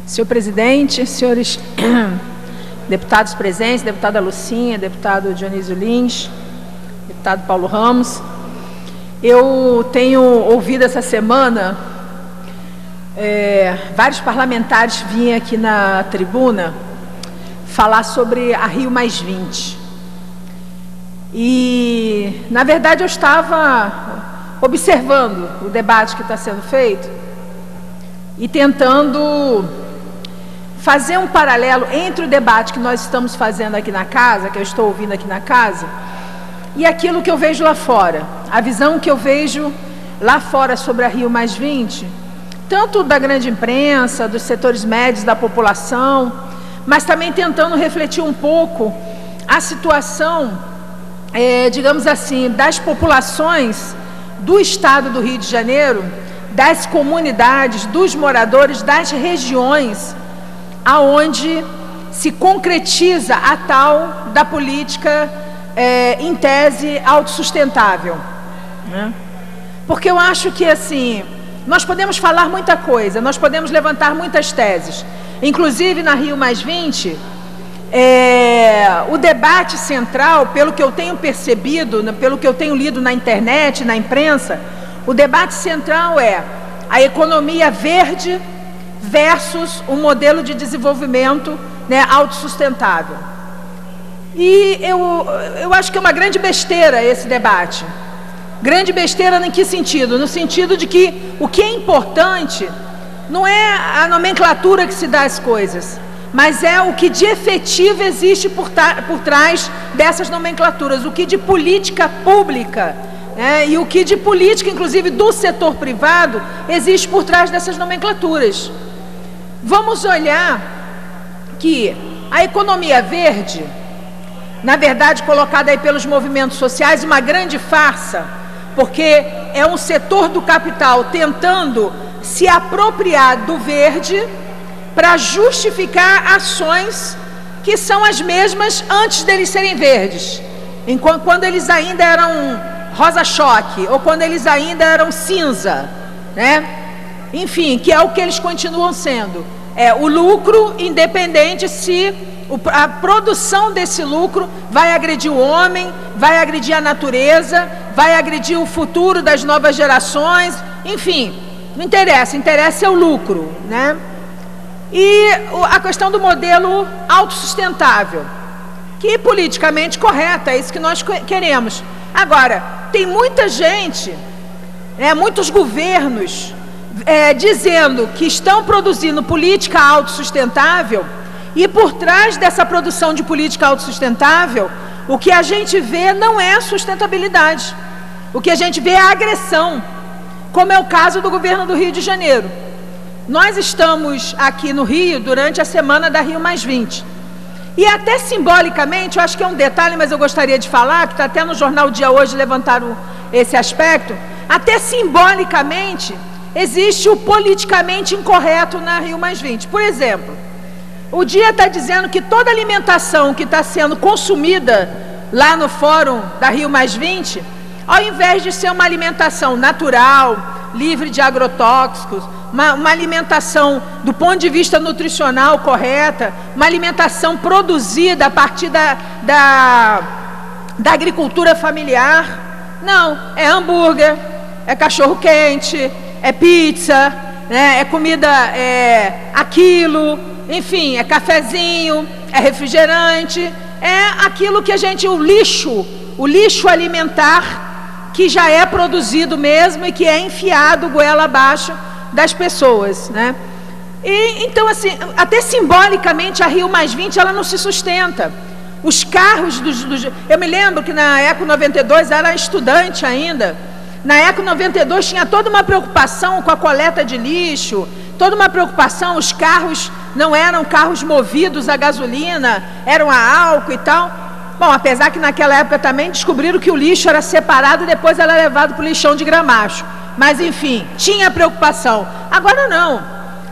Senhor presidente, senhores deputados presentes, deputada Lucinha, deputado Dionísio Lins, deputado Paulo Ramos, eu tenho ouvido essa semana vários parlamentares virem aqui na tribuna falar sobre a Rio+20. E, na verdade, eu estava observando o debate que está sendo feito e tentando fazer um paralelo entre o debate que nós estamos fazendo aqui na casa, que eu estou ouvindo aqui na casa, e aquilo que eu vejo lá fora. A visão que eu vejo lá fora sobre a Rio+20, tanto da grande imprensa, dos setores médios da população, mas também tentando refletir um pouco a situação, digamos assim, das populações do estado do Rio de Janeiro, das comunidades, dos moradores, das regiões aonde se concretiza a tal da política, em tese, autossustentável, né? Porque eu acho que, assim, nós podemos falar muita coisa, nós podemos levantar muitas teses, inclusive na Rio+20, o debate central, pelo que eu tenho percebido, pelo que eu tenho lido na internet, na imprensa, o debate central é a economia verde versus um modelo de desenvolvimento, né, autossustentável. E eu acho que é uma grande besteira esse debate. Grande besteira em que sentido? No sentido de que o que é importante não é a nomenclatura que se dá às coisas, mas é o que de efetivo existe por trás dessas nomenclaturas, o que de política pública, e o que de política, inclusive do setor privado, existe por trás dessas nomenclaturas. Vamos olhar que a economia verde, na verdade colocada aí pelos movimentos sociais, uma grande farsa, porque é um setor do capital tentando se apropriar do verde para justificar ações que são as mesmas antes deles serem verdes, quando eles ainda eram rosa-choque, ou quando eles ainda eram cinza, né? Enfim, que é o que eles continuam sendo. O lucro, independente se a produção desse lucro vai agredir o homem, vai agredir a natureza, vai agredir o futuro das novas gerações, enfim, não interessa, interessa é o lucro, né? E a questão do modelo autossustentável, que é politicamente correta, é isso que nós queremos. Agora, tem muita gente, muitos governos dizendo que estão produzindo política autossustentável, e por trás dessa produção de política autossustentável, o que a gente vê não é a sustentabilidade, o que a gente vê é a agressão, como é o caso do governo do Rio de Janeiro. Nós estamos aqui no Rio durante a semana da Rio+20, e até simbolicamente, eu acho que é um detalhe, mas eu gostaria de falar, que está até no Jornal Dia hoje, levantaram esse aspecto, até simbolicamente existe o politicamente incorreto na Rio+20. Por exemplo, o Dia está dizendo que toda alimentação que está sendo consumida lá no fórum da Rio+20, ao invés de ser uma alimentação natural, livre de agrotóxicos, uma alimentação do ponto de vista nutricional correta, uma alimentação produzida a partir da agricultura familiar, não, é hambúrguer, é cachorro-quente, é pizza, né, é comida aquilo, enfim, é cafezinho, é refrigerante, é aquilo que a gente, o lixo alimentar que já é produzido mesmo e que é enfiado goela abaixo das pessoas, né? E então, assim, até simbolicamente a Rio+20 ela não se sustenta. Os carros eu me lembro que na Eco 92 era estudante ainda. Na Eco 92 tinha toda uma preocupação com a coleta de lixo, toda uma preocupação, os carros não eram carros movidos a gasolina, eram a álcool e tal. Bom, apesar que naquela época também descobriram que o lixo era separado e depois era levado para o lixão de Gramacho. Mas enfim, tinha preocupação. Agora não.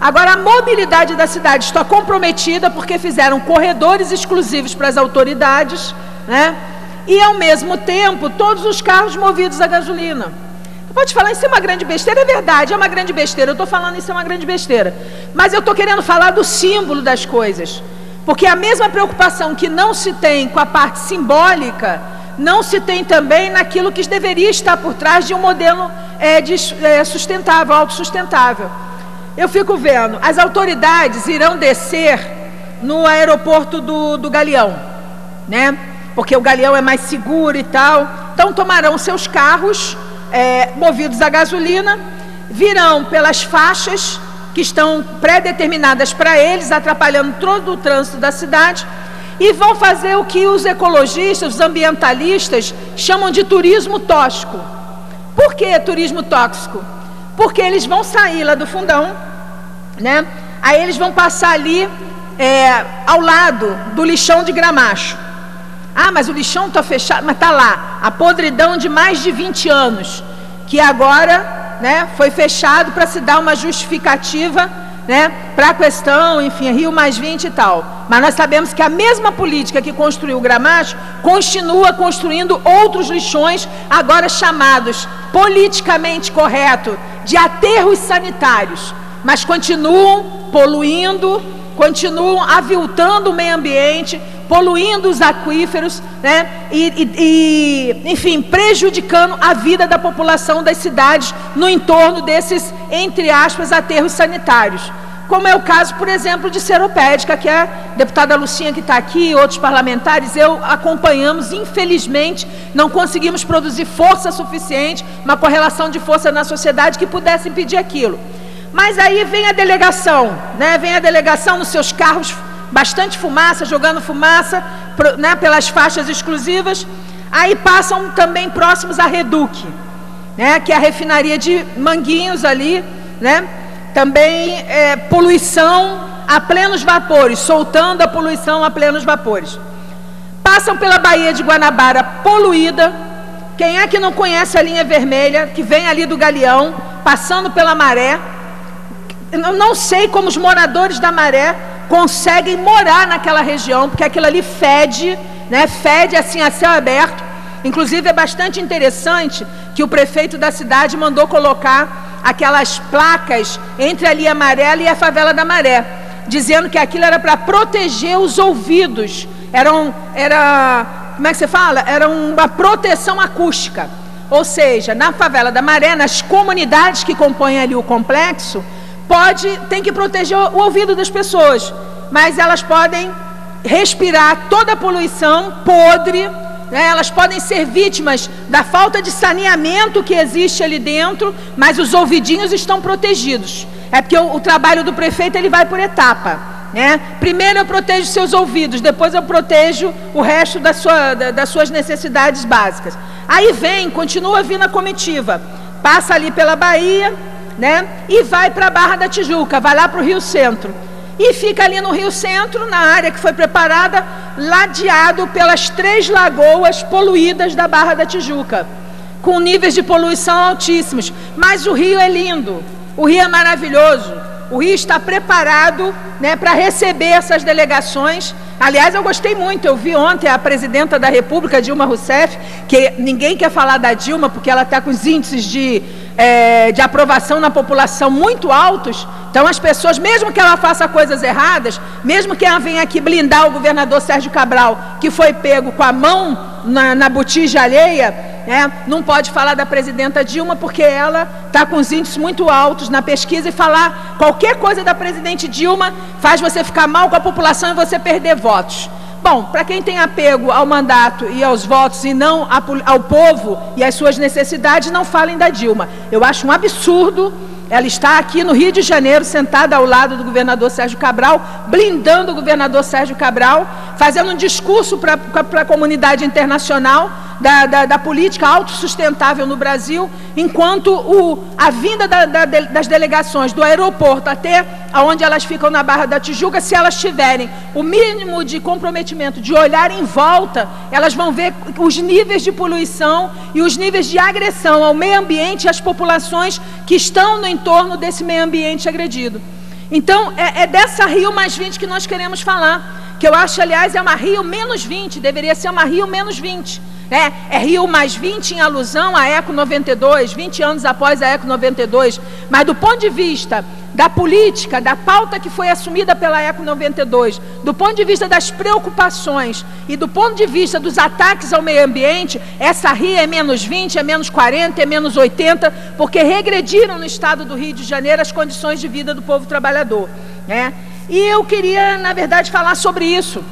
Agora a mobilidade da cidade está comprometida porque fizeram corredores exclusivos para as autoridades, né? E ao mesmo tempo todos os carros movidos a gasolina. Pode falar, isso é uma grande besteira, é verdade, é uma grande besteira, eu estou falando isso é uma grande besteira, mas eu estou querendo falar do símbolo das coisas, porque a mesma preocupação que não se tem com a parte simbólica, não se tem também naquilo que deveria estar por trás de um modelo sustentável, autossustentável. Eu fico vendo, as autoridades irão descer no aeroporto do Galeão, né? Porque o Galeão é mais seguro e tal, então tomarão seus carros movidos a gasolina, virão pelas faixas que estão pré-determinadas para eles, atrapalhando todo o trânsito da cidade, e vão fazer o que os ecologistas, os ambientalistas chamam de turismo tóxico. Por que turismo tóxico? Porque eles vão sair lá do fundão, né? Aí eles vão passar ali ao lado do lixão de Gramacho. Ah, mas o lixão está fechado, mas está lá, a podridão de mais de 20 anos, que agora, né, foi fechado para se dar uma justificativa, né, para a questão, enfim, Rio+20 e tal. Mas nós sabemos que a mesma política que construiu o Gramacho continua construindo outros lixões, agora chamados politicamente correto de aterros sanitários, mas continuam poluindo, continuam aviltando o meio ambiente, poluindo os aquíferos, né? Enfim, prejudicando a vida da população das cidades no entorno desses, entre aspas, aterros sanitários. Como é o caso, por exemplo, de Seropédica, que a deputada Lucinha que está aqui, outros parlamentares, eu acompanhamos, infelizmente, não conseguimos produzir força suficiente, uma correlação de força na sociedade que pudesse impedir aquilo. Mas aí vem a delegação, né? Vem a delegação nos seus carros, bastante fumaça, jogando fumaça, né, pelas faixas exclusivas. Aí passam também próximos à Reduc, né, que é a refinaria de Manguinhos ali, né? Também poluição a plenos vapores, soltando a poluição a plenos vapores. Passam pela Baía de Guanabara poluída. Quem é que não conhece a linha vermelha, que vem ali do Galeão, passando pela Maré? Eu não sei como os moradores da Maré conseguem morar naquela região, porque aquilo ali fede, né? Fede assim a céu aberto. Inclusive é bastante interessante que o prefeito da cidade mandou colocar aquelas placas entre a linha amarela e a favela da Maré, dizendo que aquilo era para proteger os ouvidos, como é que você fala? Era uma proteção acústica, ou seja, na favela da Maré, nas comunidades que compõem ali o complexo, tem que proteger o ouvido das pessoas, mas elas podem respirar toda a poluição podre, né? Elas podem ser vítimas da falta de saneamento que existe ali dentro, mas os ouvidinhos estão protegidos. É porque o trabalho do prefeito ele vai por etapa, né? Primeiro eu protejo seus ouvidos, depois eu protejo o resto das suas necessidades básicas. Aí continua vindo a comitiva, passa ali pela Bahia, né? E vai para a Barra da Tijuca, vai lá para o Rio Centro. E fica ali no Rio Centro, na área que foi preparada, ladeado pelas 3 lagoas poluídas da Barra da Tijuca, com níveis de poluição altíssimos. Mas o rio é lindo, o rio é maravilhoso, o rio está preparado, né, para receber essas delegações. Aliás, eu gostei muito, eu vi ontem a presidenta da República, Dilma Rousseff, que ninguém quer falar da Dilma, porque ela está com os índices de aprovação na população muito altos. Então as pessoas, mesmo que ela faça coisas erradas, mesmo que ela venha aqui blindar o governador Sérgio Cabral, que foi pego com a mão na botija alheia, né, não pode falar da presidenta Dilma, porque ela está com os índices muito altos na pesquisa, e falar qualquer coisa da presidente Dilma faz você ficar mal com a população e você perder votos. Bom, para quem tem apego ao mandato e aos votos e não ao povo e às suas necessidades, não falem da Dilma. Eu acho um absurdo ela estar aqui no Rio de Janeiro, sentada ao lado do governador Sérgio Cabral, blindando o governador Sérgio Cabral, fazendo um discurso para a comunidade internacional da política autossustentável no Brasil, enquanto a vinda das delegações do aeroporto até onde elas ficam na Barra da Tijuca, se elas tiverem o mínimo de comprometimento, de olhar em volta, elas vão ver os níveis de poluição e os níveis de agressão ao meio ambiente e às populações que estão no entorno desse meio ambiente agredido. Então, é dessa Rio+20 que nós queremos falar, que eu acho, aliás, é uma Rio menos 20, deveria ser uma Rio menos 20. É Rio mais 20 em alusão à Eco 92, 20 anos após a Eco 92, mas do ponto de vista da política, da pauta que foi assumida pela Eco 92, do ponto de vista das preocupações e do ponto de vista dos ataques ao meio ambiente, essa Rio é menos 20, é menos 40, é menos 80, porque regrediram no estado do Rio de Janeiro as condições de vida do povo trabalhador, né? E eu queria, na verdade, falar sobre isso,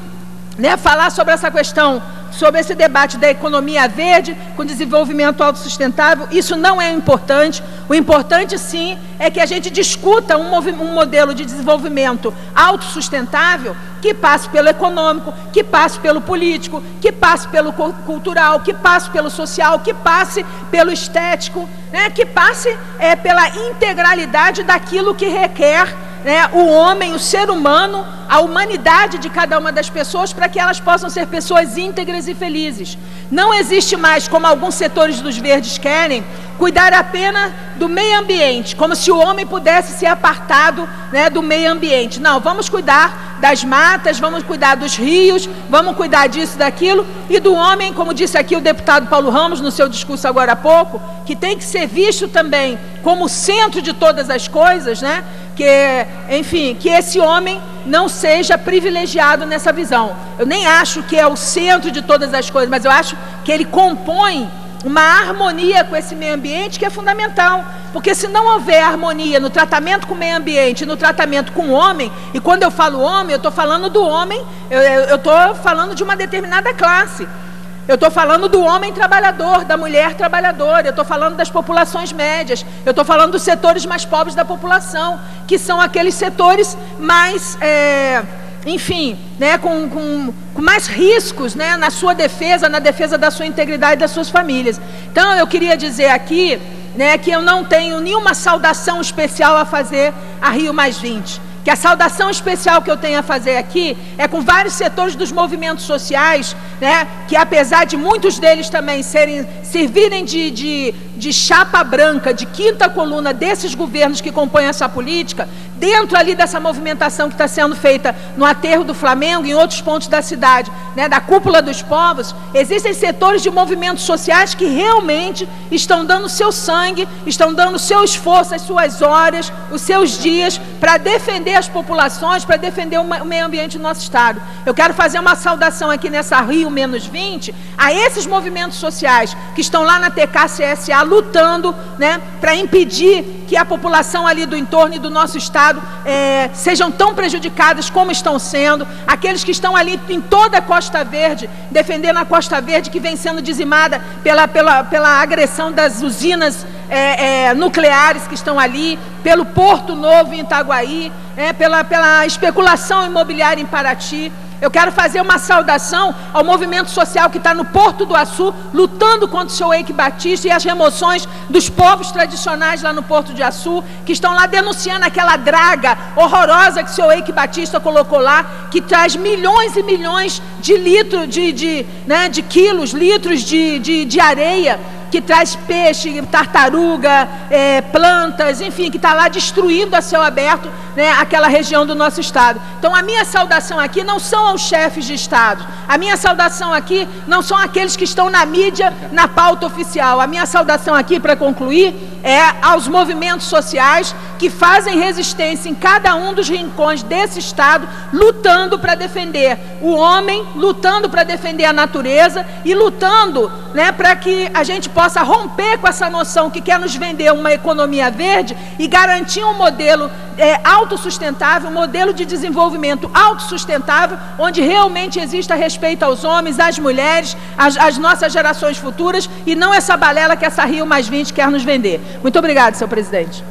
né? Falar sobre essa questão, sobre esse debate da economia verde com desenvolvimento autossustentável. Isso não é importante. O importante, sim, é que a gente discuta um modelo de desenvolvimento autossustentável que passe pelo econômico, que passe pelo político, que passe pelo cultural, que passe pelo social, que passe pelo estético, né? Que passe pela integralidade daquilo que requer, né, o homem, o ser humano, a humanidade de cada uma das pessoas, para que elas possam ser pessoas íntegras e felizes. Não existe mais, como alguns setores dos verdes querem, cuidar apenas do meio ambiente, como se o homem pudesse ser apartado, né, do meio ambiente. Não, vamos cuidar das matas, vamos cuidar dos rios, vamos cuidar disso, daquilo, e do homem, como disse aqui o deputado Paulo Ramos no seu discurso agora há pouco, que tem que ser visto também como o centro de todas as coisas, né? Que, enfim, que esse homem não seja privilegiado nessa visão. Eu nem acho que é o centro de todas as coisas, mas eu acho que ele compõe uma harmonia com esse meio ambiente que é fundamental, porque se não houver harmonia no tratamento com o meio ambiente, no tratamento com o homem, e quando eu falo homem, eu estou falando do homem, eu estou falando de uma determinada classe. Eu estou falando do homem trabalhador, da mulher trabalhadora, eu estou falando das populações médias, eu estou falando dos setores mais pobres da população, que são aqueles setores mais, enfim, né, com mais riscos, né, na sua defesa, na defesa da sua integridade e das suas famílias. Então, eu queria dizer aqui, né, que eu não tenho nenhuma saudação especial a fazer a Rio mais 20. Que a saudação especial que eu tenho a fazer aqui é com vários setores dos movimentos sociais, né, que apesar de muitos deles também servirem de chapa branca, de quinta coluna desses governos que compõem essa política, dentro ali dessa movimentação que está sendo feita no aterro do Flamengo, em outros pontos da cidade, né, da cúpula dos povos, existem setores de movimentos sociais que realmente estão dando seu sangue, estão dando seu esforço, as suas horas, os seus dias, para defender as populações, para defender o meio ambiente do nosso estado. Eu quero fazer uma saudação aqui nessa Rio menos 20 a esses movimentos sociais que estão lá na TK-CSA lutando, né, para impedir que a população ali do entorno e do nosso estado sejam tão prejudicadas como estão sendo, aqueles que estão ali em toda a Costa Verde, defendendo a Costa Verde que vem sendo dizimada pela agressão das usinas nucleares que estão ali, pelo Porto Novo em Itaguaí, pela especulação imobiliária em Paraty. Eu quero fazer uma saudação ao movimento social que está no Porto do Açu, lutando contra o seu Eike Batista e as remoções dos povos tradicionais lá no Porto de Açu, que estão lá denunciando aquela draga horrorosa que o seu Eike Batista colocou lá, que traz milhões e milhões de litros, de quilos, litros de areia, que traz peixe, tartaruga, plantas, enfim, que está lá destruindo a céu aberto, né, aquela região do nosso estado. Então, a minha saudação aqui não são aos chefes de estado, a minha saudação aqui não são aqueles que estão na mídia, na pauta oficial. A minha saudação aqui, para concluir, é aos movimentos sociais que fazem resistência em cada um dos rincões desse estado, lutando para defender o homem, lutando para defender a natureza e lutando, né, para que a gente possa romper com essa noção que quer nos vender uma economia verde e garantir um modelo autossustentável, um modelo de desenvolvimento autossustentável, onde realmente exista respeito aos homens, às mulheres, às nossas gerações futuras, e não essa balela que essa Rio mais 20 quer nos vender. Muito obrigada, senhor presidente.